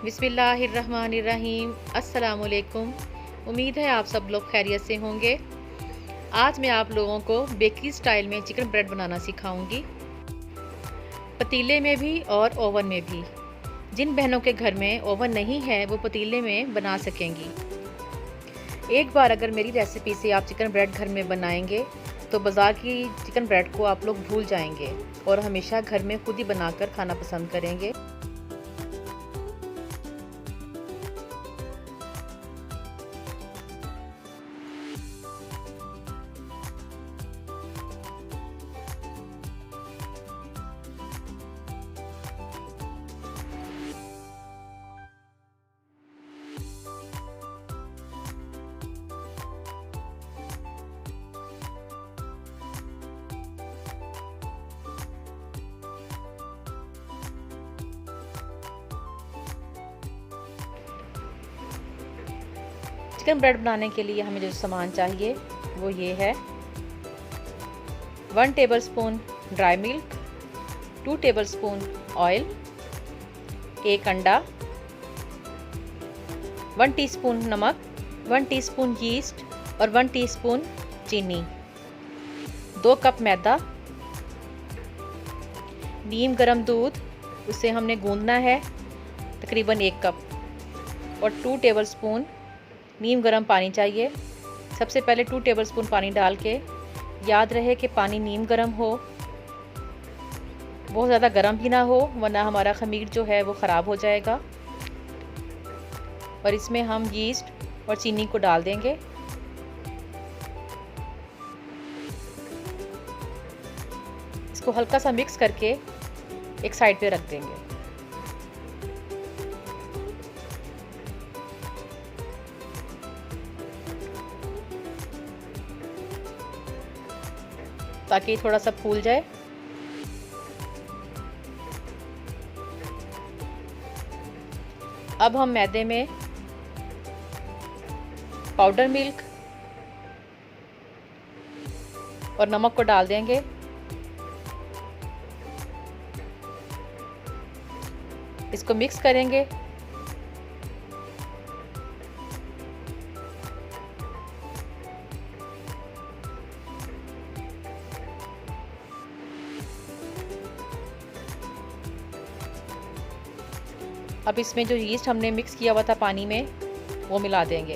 बिस्मिल्लाहिर्रहमानिर्रहीम। अस्सलामुअलैकुम। उम्मीद है आप सब लोग खैरियत से होंगे। आज मैं आप लोगों को बेकरी स्टाइल में चिकन ब्रेड बनाना सिखाऊंगी, पतीले में भी और ओवन में भी। जिन बहनों के घर में ओवन नहीं है वो पतीले में बना सकेंगी। एक बार अगर मेरी रेसिपी से आप चिकन ब्रेड घर में बनाएंगे तो बाज़ार की चिकन ब्रेड को आप लोग भूल जाएंगे और हमेशा घर में खुद ही बनाकर खाना पसंद करेंगे। चिकन ब्रेड बनाने के लिए हमें जो सामान चाहिए वो ये है: 1 tablespoon dry milk, 2 tablespoon oil, 1 अंडा, 1 टीस्पून नमक, 1 टीस्पून यीस्ट और 1 टीस्पून चीनी, 2 कप मैदा, नीम गरम दूध, उसे हमने गूंदना है तकरीबन 1 कप, और 2 टेबलस्पून नीम गरम पानी चाहिए। सबसे पहले 2 टेबलस्पून पानी डाल के, याद रहे कि पानी नीम गरम हो, बहुत ज़्यादा गरम भी ना हो वरना हमारा खमीर जो है वो ख़राब हो जाएगा। और इसमें हम यीस्ट और चीनी को डाल देंगे। इसको हल्का सा मिक्स करके एक साइड पे रख देंगे। ताकि थोड़ा सा फूल जाए। अब हम मैदे में पाउडर मिल्क और नमक को डाल देंगे। इसको मिक्स करेंगे। अब इसमें जो यीस्ट हमने मिक्स किया हुआ था पानी में वो मिला देंगे।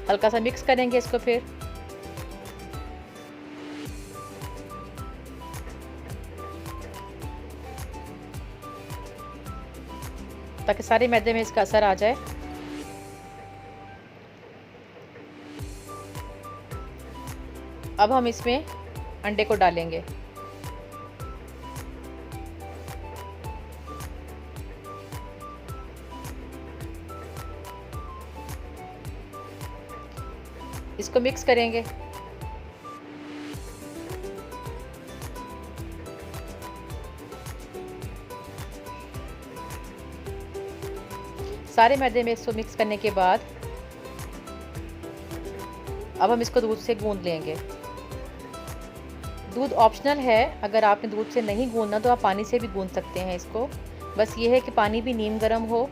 हल्का सा मिक्स करेंगे इसको फिर। ताकि सारे मैदे में इसका असर आ जाए। अब हम इसमें अंडे को डालेंगे। इसको मिक्स करेंगे। सारे मैदे में इसको मिक्स करने के बाद अब हम इसको दूध से गूंद लेंगे। दूध ऑप्शनल है, अगर आपने दूध से नहीं गूंदना तो आप पानी से भी गूंद सकते हैं इसको। बस ये है कि पानी भी नीम गर्म हो।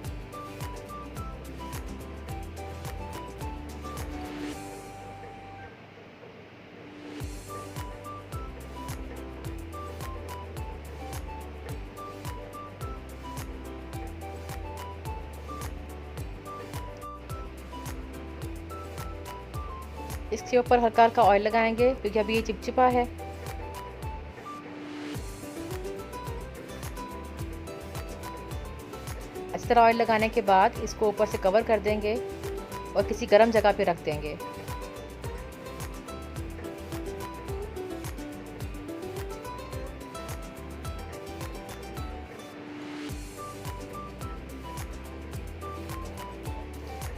इसके ऊपर हल्का हल्का ऑयल लगाएंगे क्योंकि अभी ये चिपचिपा है। अच्छी तरह ऑयल लगाने के बाद इसको ऊपर से कवर कर देंगे और किसी गर्म जगह पे रख देंगे।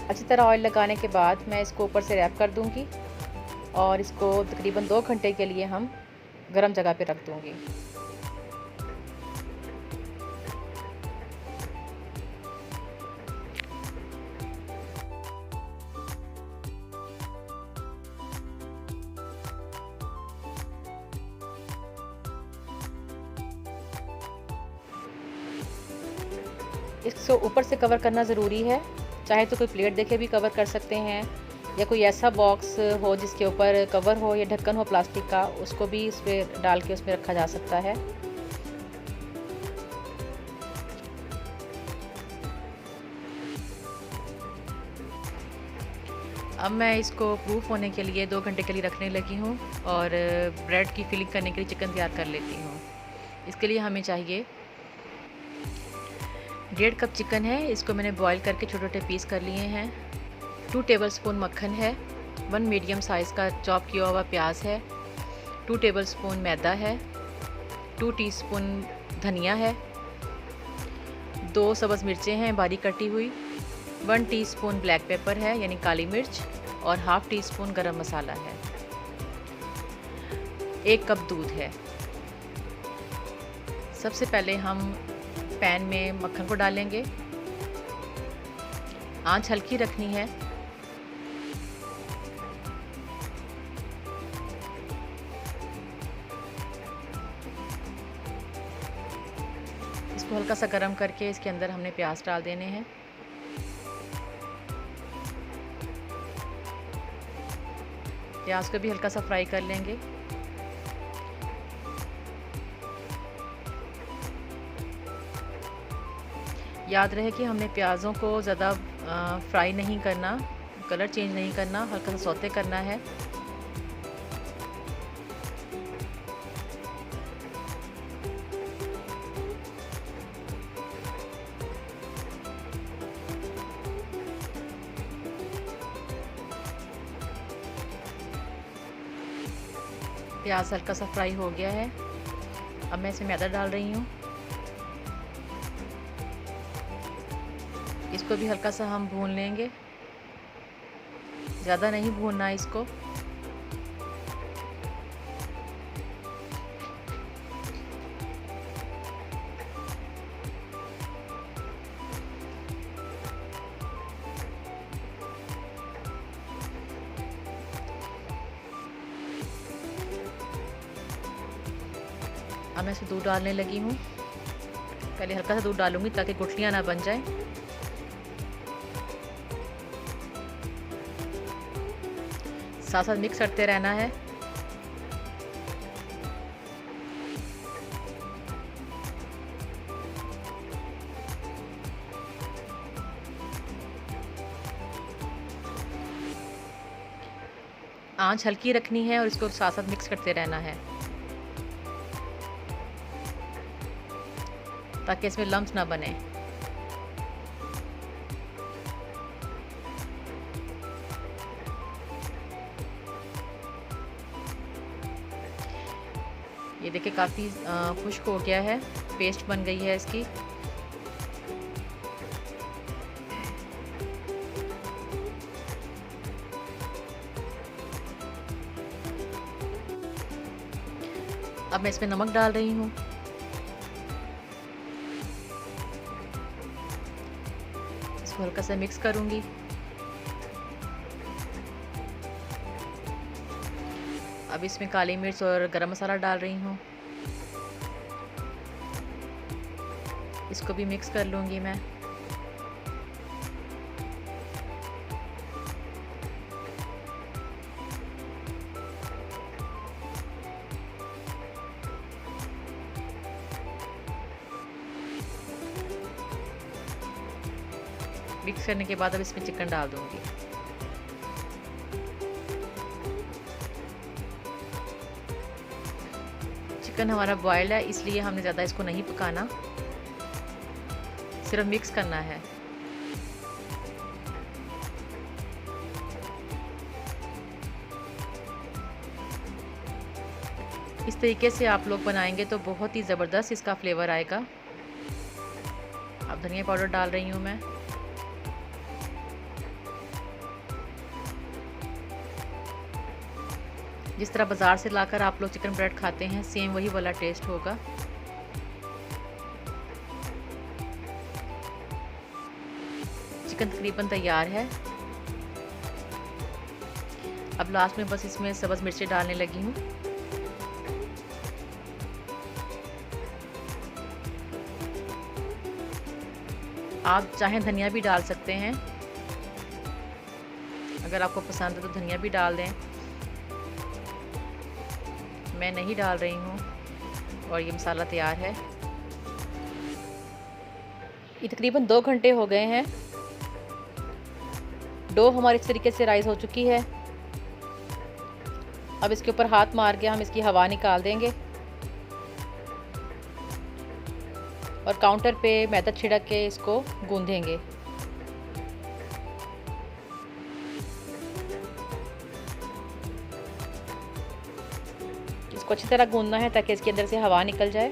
अच्छी तरह ऑयल लगाने के बाद मैं इसको ऊपर से रैप कर दूंगी और इसको तकरीबन 2 घंटे के लिए हम गर्म जगह पे रख दूंगी। इसको ऊपर से कवर करना ज़रूरी है। चाहे तो कोई प्लेट देके भी कवर कर सकते हैं, या कोई ऐसा बॉक्स हो जिसके ऊपर कवर हो या ढक्कन हो प्लास्टिक का, उसको भी इस पर डाल के उसमें रखा जा सकता है। अब मैं इसको प्रूफ होने के लिए 2 घंटे के लिए रखने लगी हूँ और ब्रेड की फिलिंग करने के लिए चिकन तैयार कर लेती हूँ। इसके लिए हमें चाहिए 1.5 कप चिकन है, इसको मैंने बॉईल करके छोटे छोटे पीस कर लिए हैं। 2 टेबलस्पून मक्खन है, 1 मीडियम साइज़ का चॉप किया हुआ प्याज है, 2 टेबलस्पून मैदा है, 2 टीस्पून धनिया है, 2 सब्ज़ मिर्चें हैं बारीक कटी हुई, 1 टीस्पून ब्लैक पेपर है यानी काली मिर्च, और हाफ़ टी स्पून गरम मसाला है। 1 कप दूध है। सबसे पहले हम पैन में मक्खन को डालेंगे। आंच हल्की रखनी है। इसको हल्का सा गर्म करके इसके अंदर हमने प्याज डाल देने हैं। प्याज को भी हल्का सा फ्राई कर लेंगे। याद रहे कि हमने प्याज़ों को ज़्यादा फ्राई नहीं करना, कलर चेंज नहीं करना, हल्का सा सौते करना है। प्याज हल्का सा फ्राई हो गया है। अब मैं इसमें मैदा डाल रही हूँ। इसको भी हल्का सा हम भून लेंगे, ज़्यादा नहीं भूनना इसको। अब मैं इसमें दूध डालने लगी हूँ। पहले हल्का सा दूध डालूंगी ताकि गुठलियाँ ना बन जाएं। साथ साथ मिक्स करते रहना है। आंच हल्की रखनी है और इसको साथ साथ मिक्स करते रहना है ताकि इसमें लम्स ना बने। ये देखिए काफ़ी खुश्क हो गया है, पेस्ट बन गई है इसकी। अब मैं इसमें नमक डाल रही हूँ। इसको हल्का सा मिक्स करूँगी। अब इसमें काली मिर्च और गरम मसाला डाल रही हूँ। इसको भी मिक्स कर लूँगी मैं। मिक्स करने के बाद अब इसमें चिकन डाल दूँगी। चिकन हमारा बॉयल्ड है, इसलिए हमने ज़्यादा इसको नहीं पकाना, सिर्फ मिक्स करना है। इस तरीके से आप लोग बनाएंगे तो बहुत ही ज़बरदस्त इसका फ्लेवर आएगा। अब धनिया पाउडर डाल रही हूँ मैं। जिस तरह बाज़ार से लाकर आप लोग चिकन ब्रेड खाते हैं, सेम वही वाला टेस्ट होगा। चिकन तकरीबन तैयार है। अब लास्ट में बस इसमें सब्ज़ मिर्चें डालने लगी हूँ। आप चाहें धनिया भी डाल सकते हैं, अगर आपको पसंद है तो धनिया भी डाल दें। मैं नहीं डाल रही हूँ और ये मसाला तैयार है। ये तकरीबन 2 घंटे हो गए हैं। डो हमारी इस तरीके से राइस हो चुकी है। अब इसके ऊपर हाथ मार के हम इसकी हवा निकाल देंगे और काउंटर पे मैदा छिड़क के इसको गूंदेंगे। इसको अच्छी तरह गूंदना है ताकि इसके अंदर से हवा निकल जाए।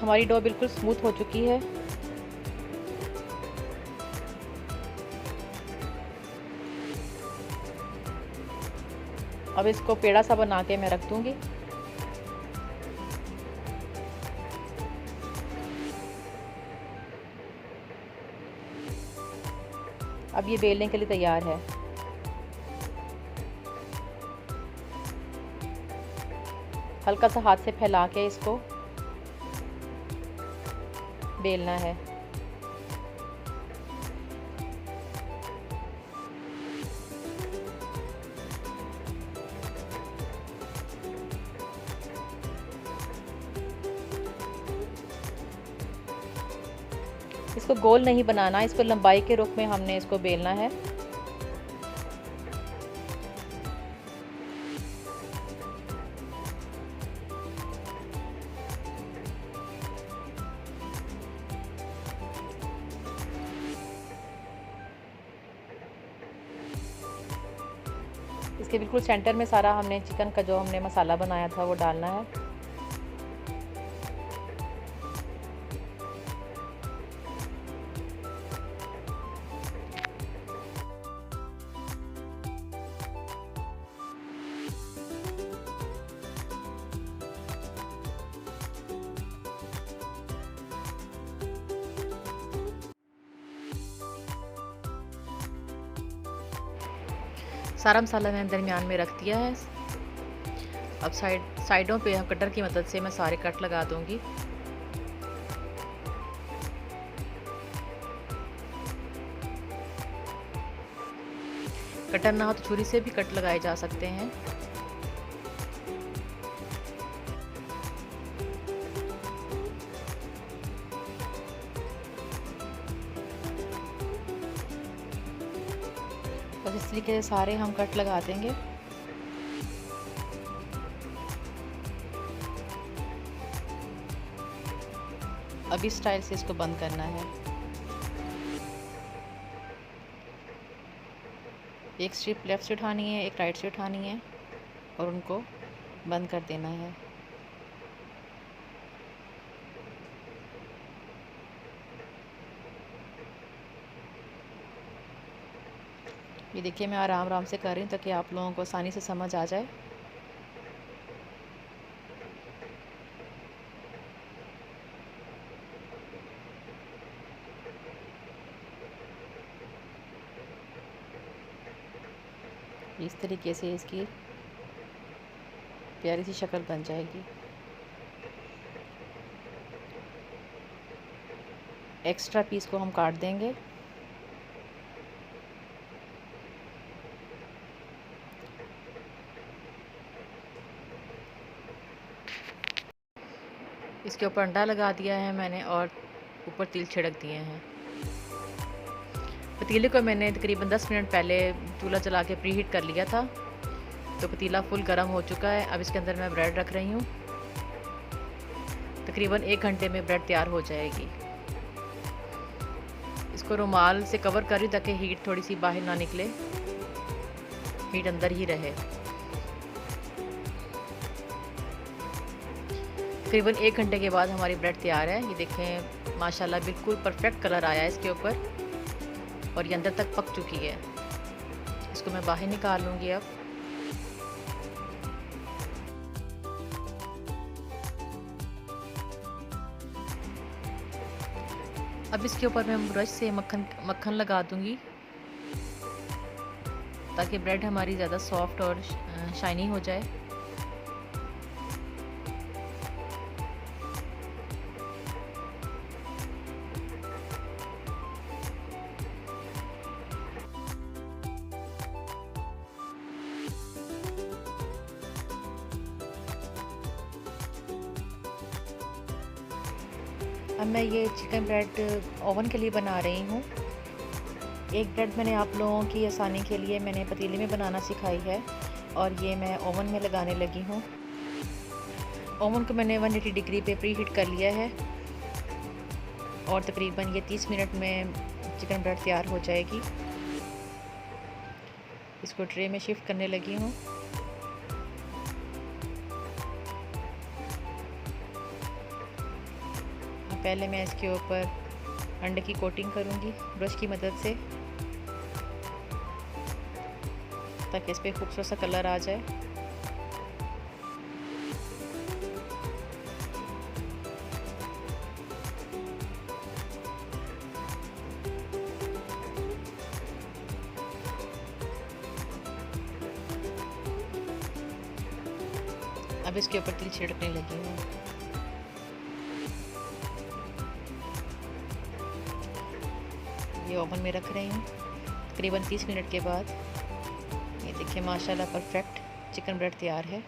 हमारी डो बिल्कुल स्मूथ हो चुकी है। अब इसको पेड़ा सा बना के मैं रख दूंगी। अब ये बेलने के लिए तैयार है। हल्का सा हाथ से फैला के इसको बेलना है। इसको गोल नहीं बनाना, इसको लंबाई के रुख में हमने इसको बेलना है। इसके बिल्कुल सेंटर में सारा हमने चिकन का जो हमने मसाला बनाया था वो डालना है। सारा मसाला मैंने दरमियान में रख दिया है। अब साइडों पे कटर की मदद से मैं सारे कट लगा दूंगी। कटर ना हो तो छुरी से भी कट लगाए जा सकते हैं। बस इस तरीके से सारे हम कट लगा देंगे। अब इस स्टाइल से इसको बंद करना है। एक स्ट्रिप लेफ्ट से उठानी है, एक राइट से उठानी है और उनको बंद कर देना है। ये देखिए मैं आराम आराम से कर रही हूँ ताकि आप लोगों को आसानी से समझ आ जाए। इस तरीके से इसकी प्यारी सी शक्ल बन जाएगी। एक्स्ट्रा पीस को हम काट देंगे। इसके ऊपर अंडा लगा दिया है मैंने और ऊपर तिल छिड़क दिए हैं। पतीले को मैंने तकरीबन 10 मिनट पहले चूल्हा जला के प्री हीट कर लिया था, तो पतीला फुल गर्म हो चुका है। अब इसके अंदर मैं ब्रेड रख रही हूँ। तकरीबन 1 घंटे में ब्रेड तैयार हो जाएगी। इसको रुमाल से कवर कर रही ताकि हीट थोड़ी सी बाहर ना निकले, हीट अंदर ही रहे। तकरीबन 1 घंटे के बाद हमारी ब्रेड तैयार है। ये देखें माशाल्लाह बिल्कुल परफेक्ट कलर आया है इसके ऊपर और ये अंदर तक पक चुकी है। इसको मैं बाहर निकाल लूँगी। अब इसके ऊपर मैं ब्रश से मक्खन लगा दूँगी ताकि ब्रेड हमारी ज़्यादा सॉफ्ट और शाइनी हो जाए। अब मैं ये चिकन ब्रेड ओवन के लिए बना रही हूँ। एक ब्रेड मैंने आप लोगों की आसानी के लिए मैंने पतीले में बनाना सिखाई है और ये मैं ओवन में लगाने लगी हूँ। ओवन को मैंने 180 डिग्री पे प्री हीट कर लिया है और तकरीबन ये 30 मिनट में चिकन ब्रेड तैयार हो जाएगी। इसको ट्रे में शिफ्ट करने लगी हूँ। पहले मैं इसके ऊपर अंडे की कोटिंग करूँगी ब्रश की मदद से, ताकि इस पर खूबसूरत सा कलर आ जाए। अब इसके ऊपर तिल छिड़कने लगी हूँ। ये ओवन में रख रही हूँ। तकरीबन 30 मिनट के बाद ये देखिए माशाल्लाह परफेक्ट चिकन ब्रेड तैयार है।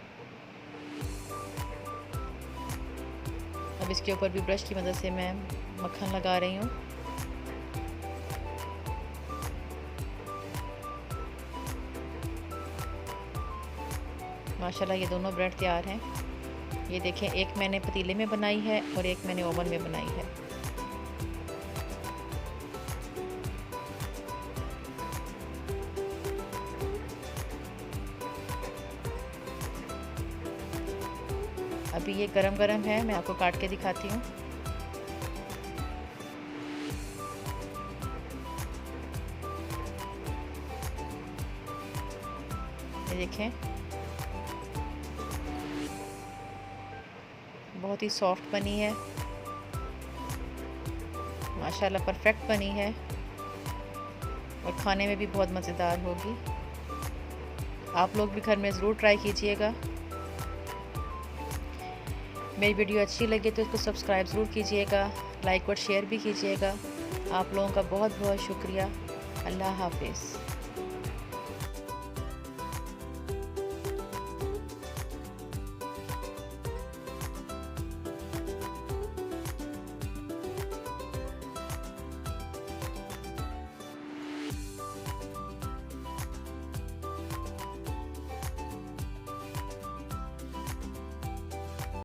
अब इसके ऊपर भी ब्रश की मदद से मैं मक्खन लगा रही हूँ। माशाल्लाह ये दोनों ब्रेड तैयार हैं। ये देखें, एक मैंने पतीले में बनाई है और एक मैंने ओवन में बनाई है। अभी ये गरम गरम है, मैं आपको काट के दिखाती हूँ। ये देखें, बहुत ही सॉफ्ट बनी है, माशाल्लाह परफेक्ट बनी है और खाने में भी बहुत मज़ेदार होगी। आप लोग भी घर में ज़रूर ट्राई कीजिएगा। मेरी वीडियो अच्छी लगे तो इसको सब्सक्राइब ज़रूर कीजिएगा, लाइक और शेयर भी कीजिएगा। आप लोगों का बहुत बहुत शुक्रिया। अल्लाह हाफ़िज़।